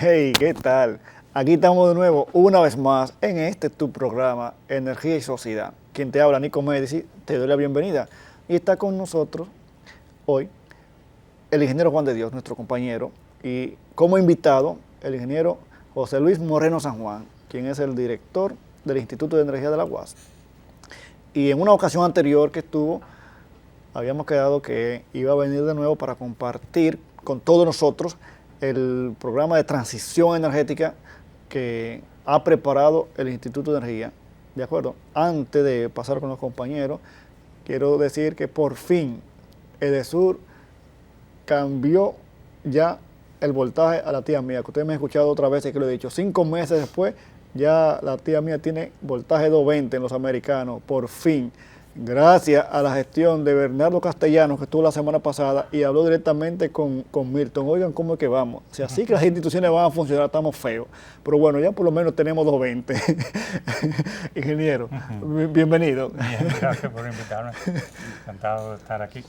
Hey, ¿qué tal? Aquí estamos de nuevo, una vez más, en tu programa Energía y Sociedad. Quien te habla, Nico Medici, te doy la bienvenida. Y está con nosotros hoy el ingeniero Juan de Dios, nuestro compañero, y como invitado, el ingeniero José Luis Moreno San Juan, quien es el director del Instituto de Energía de la UAS. Y en una ocasión anterior que estuvo, habíamos quedado que iba a venir de nuevo para compartir con todos nosotros el programa de transición energética que ha preparado el Instituto de Energía. ¿De acuerdo? Antes de pasar con los compañeros, quiero decir que por fin Edesur cambió ya el voltaje a la tía mía, que ustedes me han escuchado otras veces que lo he dicho. 5 meses después, ya la tía mía tiene voltaje 220 en los americanos, por fin. Gracias a la gestión de Bernardo Castellanos, que estuvo la semana pasada y habló directamente con Milton. Oigan, ¿cómo es que vamos? Si así que las instituciones van a funcionar, estamos feos. Pero bueno, ya por lo menos tenemos 220. Ingeniero, bienvenido. Bien, gracias por invitarme. Encantado de estar aquí.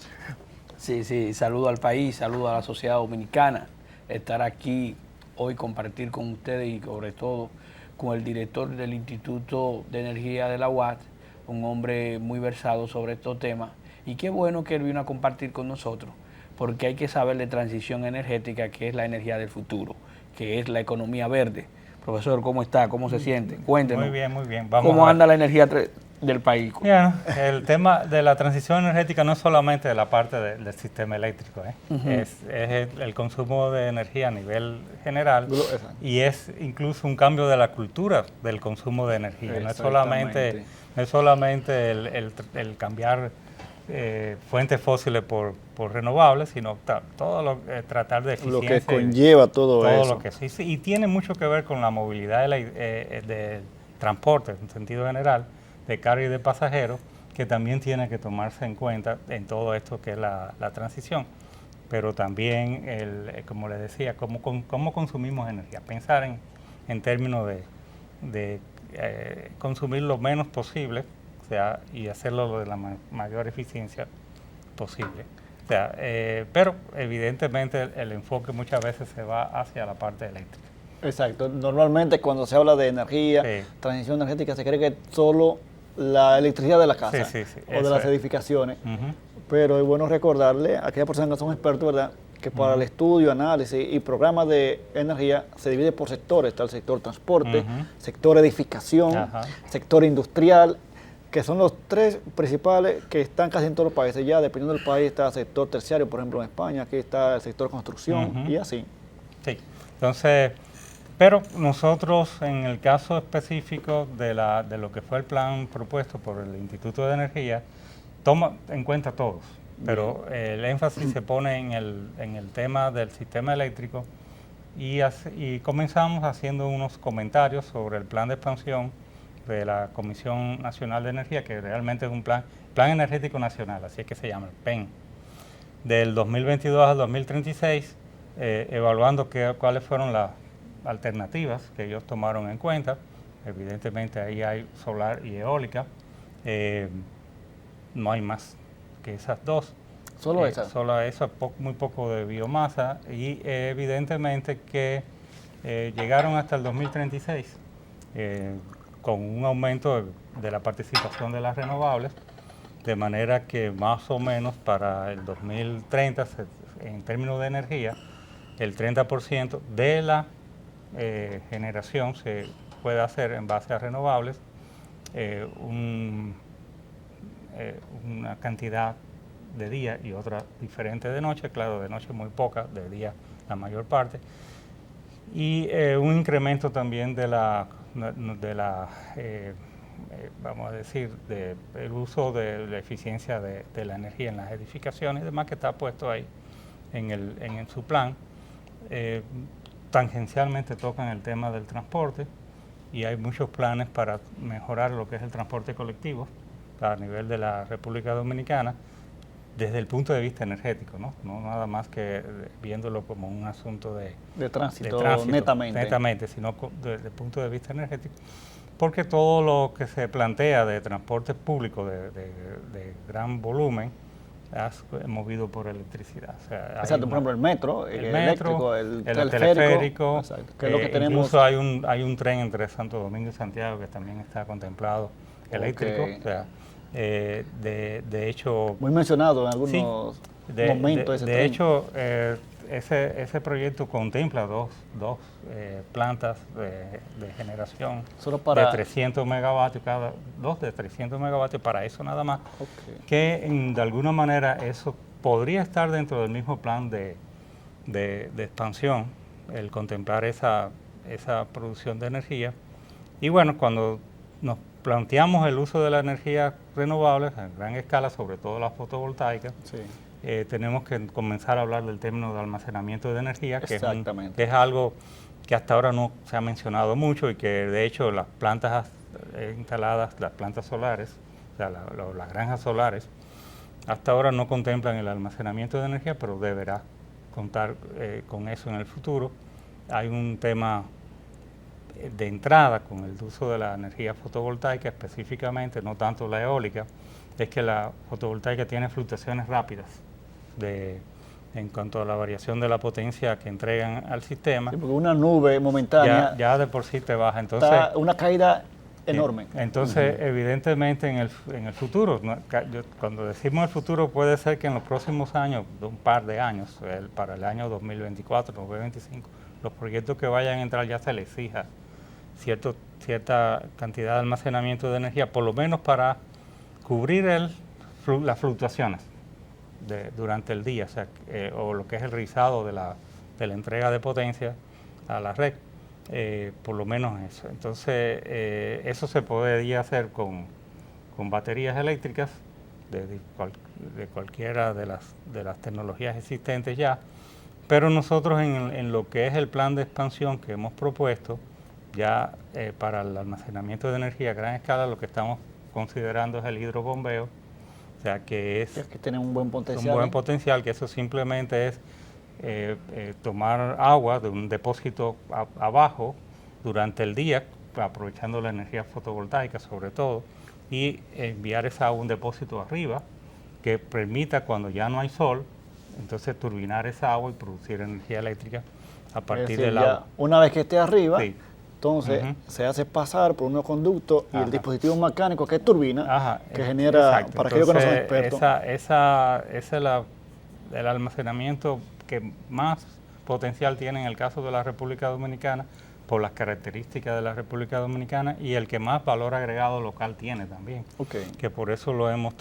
Sí, saludo al país, saludo a la sociedad dominicana. Estar aquí hoy, compartir con ustedes y sobre todo con el director del Instituto de Energía de la UAS, un hombre muy versado sobre estos temas. Y qué bueno que él vino a compartir con nosotros, porque hay que saber de transición energética, que es la energía del futuro, que es la economía verde. Profesor, ¿cómo está? ¿Cómo se siente? Cuéntenos. Muy bien. ¿Cómo anda la energía del país? Bien, el tema de la transición energética no es solamente de la parte del sistema eléctrico, es el consumo de energía a nivel general y es incluso un cambio de la cultura del consumo de energía. No es solamente el cambiar fuentes fósiles por renovables, sino tratar de eficiencia. Lo que conlleva todo eso. Lo que sí, y tiene mucho que ver con la movilidad del transporte en sentido general, de carga y de pasajeros, que también tiene que tomarse en cuenta en todo esto que es la transición. Pero también, como les decía, cómo consumimos energía. Pensar en términos de consumir lo menos posible, o sea, y hacerlo de la mayor eficiencia posible. O sea, pero evidentemente el enfoque muchas veces se va hacia la parte eléctrica. Exacto. Normalmente cuando se habla de energía, transición energética, se cree que solo la electricidad de la casa o de las edificaciones. Pero es bueno recordarle a aquellas personas que son expertos, ¿verdad?, que para el estudio, análisis y programas de energía se divide por sectores. Está el sector transporte, sector edificación, sector industrial, que son los 3 principales que están casi en todos los países. Ya dependiendo del país está el sector terciario, por ejemplo en España, aquí está el sector construcción y así. Sí, entonces, pero nosotros en el caso específico de lo que fue el plan propuesto por el Instituto de Energía, toma en cuenta todos, pero el énfasis se pone en el tema del sistema eléctrico y comenzamos haciendo unos comentarios sobre el plan de expansión de la Comisión Nacional de Energía, que realmente es un plan energético nacional, así es que se llama el PEN, del 2022 al 2036, evaluando cuáles fueron las alternativas que ellos tomaron en cuenta. Evidentemente ahí hay solar y eólica, no hay más que esas 2. ¿Solo esas? Solo eso, muy poco de biomasa y evidentemente que llegaron hasta el 2036 con un aumento de la participación de las renovables, de manera que más o menos para el 2030, en términos de energía, el 30% de la generación se puede hacer en base a renovables, una cantidad de día y otra diferente de noche, claro, de noche muy poca, de día la mayor parte, y un incremento también vamos a decir, del uso de la eficiencia de la energía en las edificaciones y demás, que está puesto ahí en su plan. Tangencialmente tocan el tema del transporte y hay muchos planes para mejorar lo que es el transporte colectivo a nivel de la República Dominicana desde el punto de vista energético, no nada más que viéndolo como un asunto de tránsito netamente, sino desde el punto de vista energético, porque todo lo que se plantea de transporte público de gran volumen movido por electricidad. O sea, Exacto, por ejemplo, el metro, el eléctrico, metro, el el teleférico, exacto, que es lo que tenemos. incluso hay un tren entre Santo Domingo y Santiago que también está contemplado eléctrico. O sea, de hecho... Muy mencionado en algunos momentos. De hecho, ese proyecto contempla dos plantas de generación de 300 megavatios, dos de 300 megavatios para eso nada más, que de alguna manera eso podría estar dentro del mismo plan de expansión, el contemplar esa producción de energía. Y bueno, cuando nos planteamos el uso de la energía renovable a gran escala, sobre todo la fotovoltaica, tenemos que comenzar a hablar del término de almacenamiento de energía, que es algo que hasta ahora no se ha mencionado mucho y que de hecho las plantas instaladas, las plantas solares, o sea, las granjas solares, hasta ahora no contemplan el almacenamiento de energía, pero deberá contar con eso en el futuro. Hay un tema de entrada con el uso de la energía fotovoltaica específicamente, no tanto la eólica, es que la fotovoltaica tiene fluctuaciones rápidas en cuanto a la variación de la potencia que entregan al sistema. Sí, porque una nube momentánea ya de por sí te baja. Entonces, una caída enorme. Entonces, evidentemente en el futuro, cuando decimos el futuro, puede ser que en los próximos años, un par de años, para el año 2024, 2025, los proyectos que vayan a entrar ya se les exija cierta cantidad de almacenamiento de energía, por lo menos para cubrir las fluctuaciones durante el día, o lo que es el rizado de la entrega de potencia a la red, por lo menos eso. Entonces, eso se podría hacer con baterías eléctricas de cualquiera de las tecnologías existentes ya, pero nosotros en lo que es el plan de expansión que hemos propuesto, ya para el almacenamiento de energía a gran escala, lo que estamos considerando es el hidrobombeo, o sea que tiene un buen potencial. Un buen potencial, que eso simplemente es tomar agua de un depósito abajo durante el día, aprovechando la energía fotovoltaica sobre todo, y enviar esa agua a un depósito arriba, que permita cuando ya no hay sol, entonces turbinar esa agua y producir energía eléctrica a partir del agua. Una vez que esté arriba, entonces se hace pasar por unos conductos y el dispositivo mecánico que es turbina, que genera, para aquellos que no son expertos. Esa es el almacenamiento que más potencial tiene en el caso de la República Dominicana, por las características de la República Dominicana, y el que más valor agregado local tiene también, que por eso lo hemos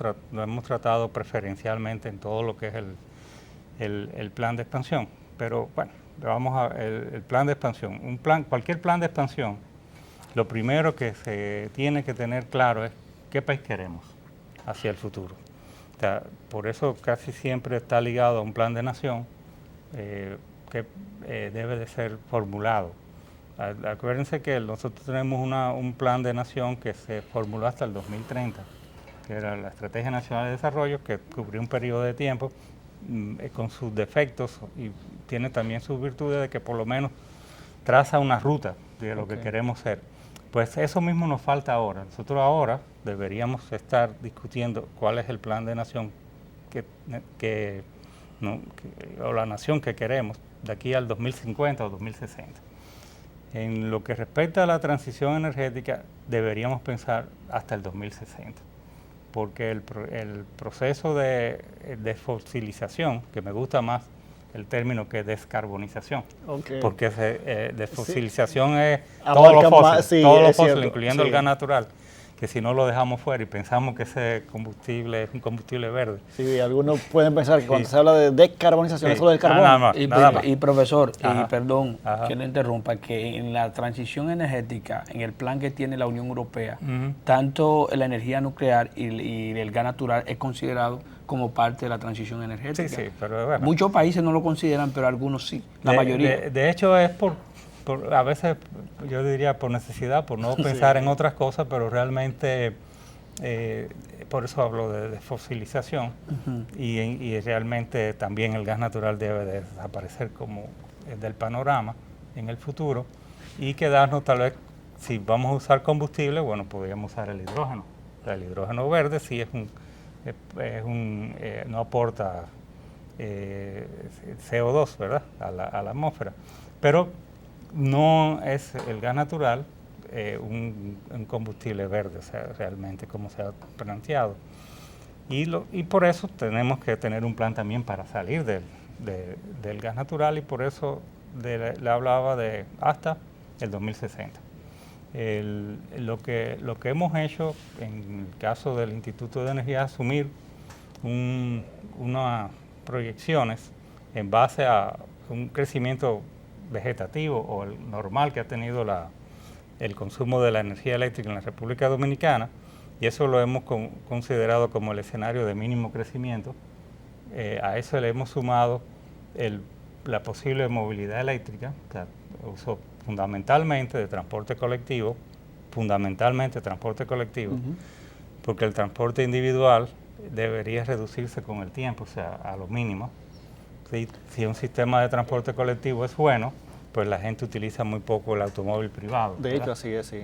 tratado preferencialmente en todo lo que es el plan de expansión. Pero bueno, vamos a el plan de expansión. Cualquier plan de expansión, lo primero que se tiene que tener claro es qué país queremos hacia el futuro. O sea, por eso casi siempre está ligado a un plan de nación que debe de ser formulado. Acuérdense que nosotros tenemos un plan de nación que se formuló hasta el 2030, que era la Estrategia Nacional de Desarrollo, que cubrió un periodo de tiempo con sus defectos y tiene también sus virtudes de que por lo menos traza una ruta de lo que queremos ser. Pues eso mismo nos falta ahora. Nosotros ahora deberíamos estar discutiendo cuál es el plan de nación o la nación que queremos de aquí al 2050 o 2060. En lo que respecta a la transición energética, deberíamos pensar hasta el 2060, porque el proceso de desfosilización, que me gusta más el término que descarbonización, porque desfosilización es todos los fósiles, incluyendo el gas natural, que si no lo dejamos fuera y pensamos que ese combustible es un combustible verde. Sí, algunos pueden pensar que cuando se habla de descarbonización es solo del carbón. Nada más. Y profesor, perdón que le interrumpa, que en la transición energética, en el plan que tiene la Unión Europea, tanto la energía nuclear y el gas natural es considerado como parte de la transición energética. Sí, pero bueno. Muchos países no lo consideran, pero algunos sí, la mayoría. De hecho es a veces yo diría por necesidad, por no pensar en otras cosas, pero realmente por eso hablo de desfosilización y realmente también el gas natural debe de desaparecer como del panorama en el futuro y quedarnos tal vez, si vamos a usar combustible, bueno, podríamos usar el hidrógeno. El hidrógeno verde sí es no aporta CO2, ¿verdad?, a la atmósfera. Pero no es el gas natural un combustible verde, o sea, realmente como se ha planteado. Y por eso tenemos que tener un plan también para salir del gas natural, y por eso le hablaba de hasta el 2060. Lo que hemos hecho en el caso del Instituto de Energía es asumir unas proyecciones en base a un crecimiento vegetativo o el normal que ha tenido el consumo de la energía eléctrica en la República Dominicana, y eso lo hemos considerado como el escenario de mínimo crecimiento. A eso le hemos sumado la posible movilidad eléctrica, o sea, uso fundamentalmente de transporte colectivo, porque el transporte individual debería reducirse con el tiempo, o sea, a lo mínimo. Si un sistema de transporte colectivo es bueno, pues la gente utiliza muy poco el automóvil privado. De hecho, así es, sí.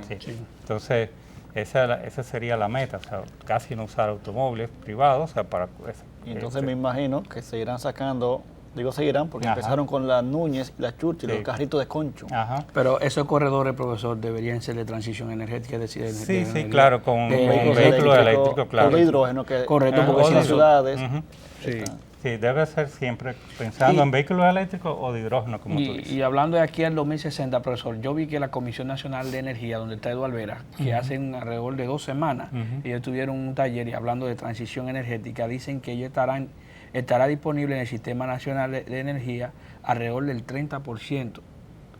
Entonces, esa sería la meta, o sea, casi no usar automóviles privados, o sea, para eso. Y entonces me imagino que seguirán sacando, digo seguirán, porque empezaron con las Núñez y las Churchill, los carritos de concho. Pero esos corredores, profesor, deberían ser de transición energética, es decir, sí, claro, con vehículos eléctricos, claro. O de hidrógeno, que correcto, porque en las ciudades. Sí, debe ser siempre pensando en vehículos eléctricos o de hidrógeno, como tú dices. Y hablando de aquí al 2060, profesor, yo vi que la Comisión Nacional de Energía, donde está Eduardo Alvera, que hacen alrededor de 2 semanas, ellos tuvieron un taller y hablando de transición energética, dicen que ellos estará disponible en el Sistema Nacional de Energía alrededor del 30%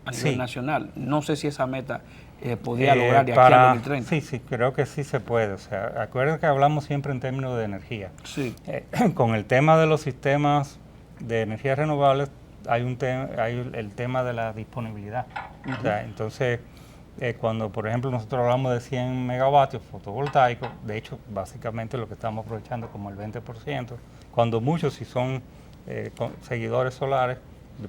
a nivel nacional. No sé si esa meta podría lograr de aquí al 2030. Sí, creo que sí se puede. O sea, acuérdense que hablamos siempre en términos de energía. Sí. Con el tema de los sistemas de energías renovables hay el tema de la disponibilidad. O sea, entonces, cuando por ejemplo nosotros hablamos de 100 megavatios fotovoltaicos, de hecho básicamente lo que estamos aprovechando como el 20%, cuando muchos, si son seguidores solares,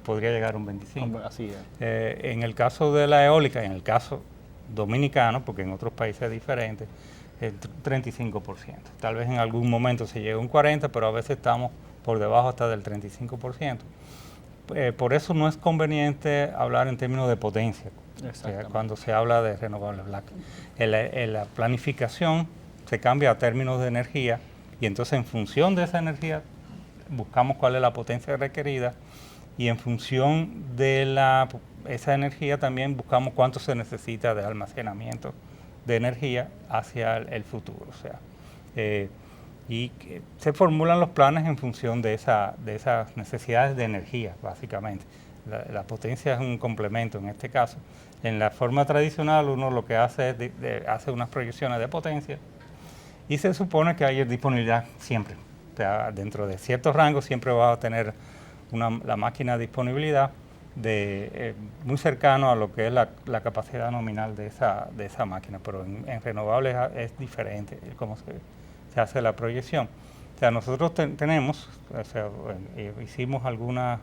podría llegar a un 25%. Así es. En el caso de la eólica, en el caso dominicano, porque en otros países es diferente, el 35%. Tal vez en algún momento se llegue a un 40%, pero a veces estamos por debajo hasta del 35%. Por eso no es conveniente hablar en términos de potencia, cuando se habla de renovables. La planificación se cambia a términos de energía, y entonces en función de esa energía buscamos cuál es la potencia requerida, y en función de esa energía también buscamos cuánto se necesita de almacenamiento de energía hacia el futuro. O sea, y se formulan los planes en función de esas necesidades de energía, básicamente. La potencia es un complemento en este caso. En la forma tradicional uno lo que hace es hace unas proyecciones de potencia, y se supone que hay disponibilidad siempre. O sea, dentro de ciertos rangos siempre va a tener la máquina de disponibilidad muy cercano a lo que es la capacidad nominal de esa máquina, pero en renovables es diferente cómo se hace la proyección. O sea, nosotros tenemos, o sea, hicimos algunas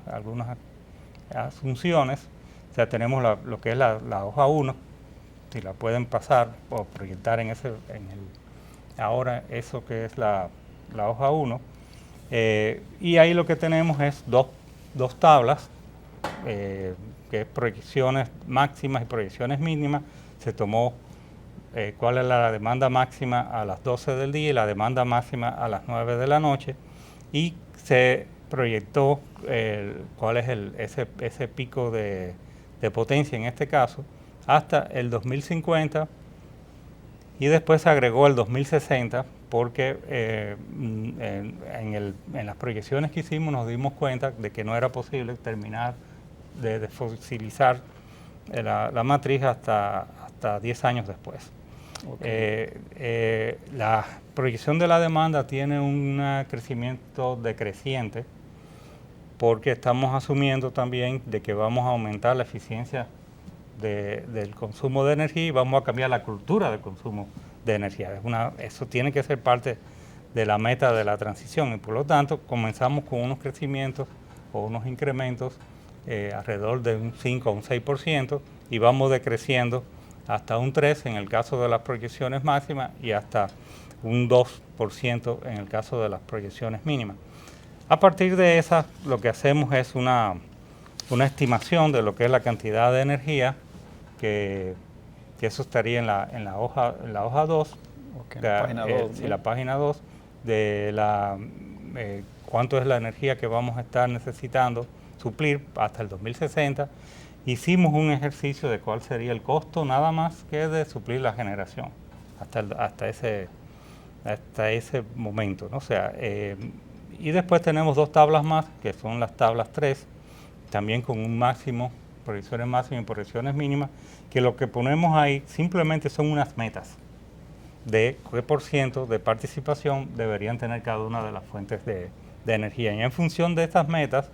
asunciones. O sea, tenemos lo que es la hoja 1, si la pueden pasar o proyectar ahora eso que es la hoja 1, y ahí lo que tenemos es dos tablas, que es proyecciones máximas y proyecciones mínimas. Se tomó cuál es la demanda máxima a las 12 del día y la demanda máxima a las 9 de la noche, y se proyectó cuál es ese pico de potencia en este caso hasta el 2050, y después se agregó el 2060 porque en las proyecciones que hicimos nos dimos cuenta de que no era posible terminar de fosilizar la matriz hasta 10 años después. La proyección de la demanda tiene un crecimiento decreciente porque estamos asumiendo también de que vamos a aumentar la eficiencia del consumo de energía y vamos a cambiar la cultura del consumo de energía. Eso tiene que ser parte de la meta de la transición, y por lo tanto comenzamos con unos crecimientos o unos incrementos alrededor de un 5 o un 6%, y vamos decreciendo hasta un 3% en el caso de las proyecciones máximas y hasta un 2% en el caso de las proyecciones mínimas. A partir de esas, lo que hacemos es una estimación de lo que es la cantidad de energía, que eso estaría en la hoja 2, Okay, la página 2, sí, la página 2, de cuánto es la energía que vamos a estar necesitando suplir hasta el 2060. Hicimos un ejercicio de cuál sería el costo nada más que de suplir la generación hasta ese momento, ¿no? O sea, y después tenemos dos tablas más, que son las tablas 3, también con un máximo, proyecciones máximas y proyecciones mínimas, que lo que ponemos ahí simplemente son unas metas de qué % de participación deberían tener cada una de las fuentes de energía. Y en función de estas metas,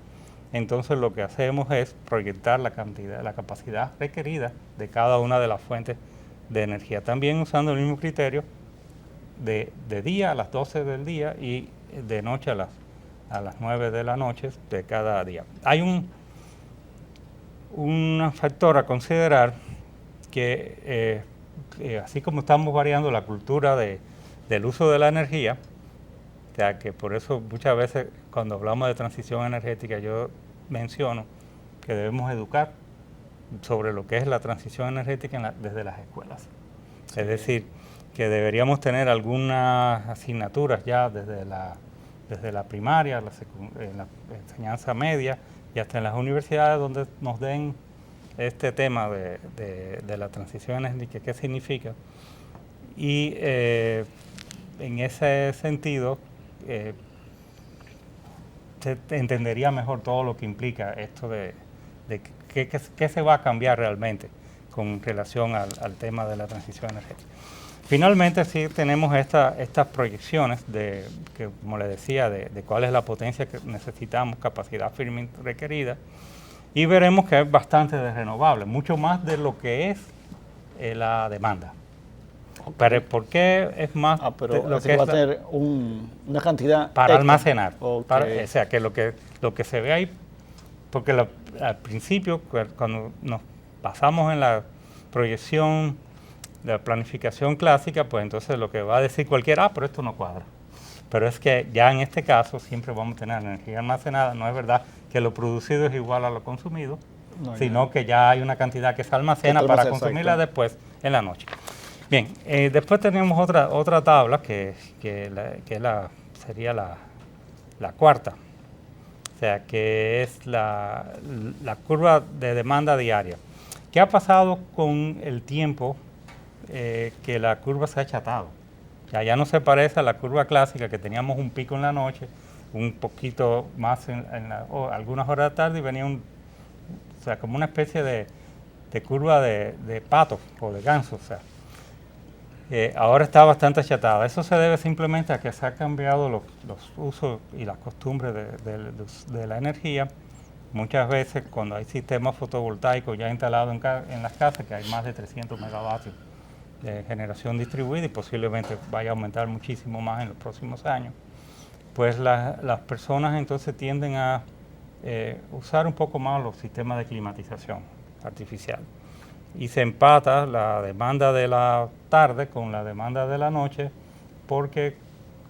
entonces lo que hacemos es proyectar la capacidad requerida de cada una de las fuentes de energía. También usando el mismo criterio de día a las 12 del día y de noche a las 9 de la noche de cada día. Hay un factor a considerar que así como estamos variando la cultura del uso de la energía, o sea que por eso muchas veces cuando hablamos de transición energética yo menciono que debemos educar sobre lo que es la transición energética desde las escuelas. Sí. Es decir, que deberíamos tener algunas asignaturas ya desde la primaria, en la enseñanza media y hasta en las universidades donde nos den este tema de la transición energética, qué significa. Y en ese sentido se entendería mejor todo lo que implica esto de qué se va a cambiar realmente con relación al tema de la transición energética. Finalmente sí tenemos estas proyecciones que como les decía, de cuál es la potencia que necesitamos, capacidad firme requerida, y veremos que es bastante de renovables, mucho más de lo que es la demanda. Okay. Pero ¿por qué es más pero lo que va a tener una cantidad para almacenar? Okay. O sea, que lo que se ve ahí, porque al principio, cuando nos basamos en la proyección de la planificación clásica, pues entonces lo que va a decir cualquiera, pero esto no cuadra. Pero es que ya en este caso siempre vamos a tener energía almacenada, no es verdad que lo producido es igual a lo consumido, sino que ya hay una cantidad que se almacena para consumirla después en la noche. Bien, después tenemos otra tabla sería la cuarta, o sea, que es la curva de demanda diaria. ¿Qué ha pasado con el tiempo que la curva se ha achatado? Ya no se parece a la curva clásica, que teníamos un pico en la noche, un poquito más algunas horas de tarde y venía o sea, como una especie de curva de pato o de ganso, o sea. Ahora está bastante achatada. Eso se debe simplemente a que se han cambiado los usos y las costumbres de la energía. Muchas veces cuando hay sistemas fotovoltaicos ya instalados en las casas, que hay más de 300 megavatios de generación distribuida y posiblemente vaya a aumentar muchísimo más en los próximos años, pues las personas entonces tienden a usar un poco más los sistemas de climatización artificial. Y se empata la demanda de la tarde con la demanda de la noche, porque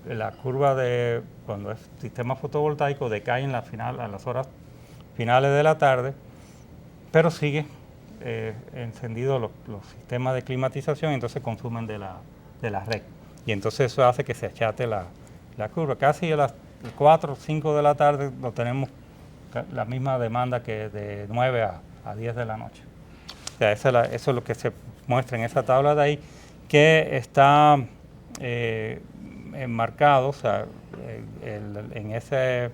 la curva cuando es sistema fotovoltaico decae a las horas finales de la tarde, pero sigue encendido los sistemas de climatización, y entonces consumen de la red. Y entonces eso hace que se achate la curva. Casi a las 4 o 5 de la tarde no tenemos la misma demanda que de 9 a 10 de la noche. O sea, eso es lo que se muestra en esa tabla de ahí, que está enmarcado, o sea, en ese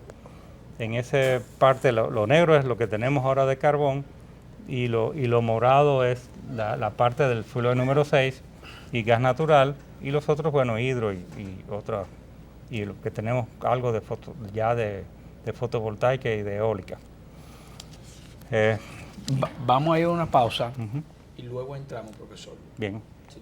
parte, lo negro es lo que tenemos ahora de carbón, y lo morado es la parte del flujo número 6 y gas natural, y los otros, bueno, hidro y lo que tenemos algo de fotovoltaica y de eólica. Vamos a ir a una pausa y luego entramos, profesor. Bien. Sí.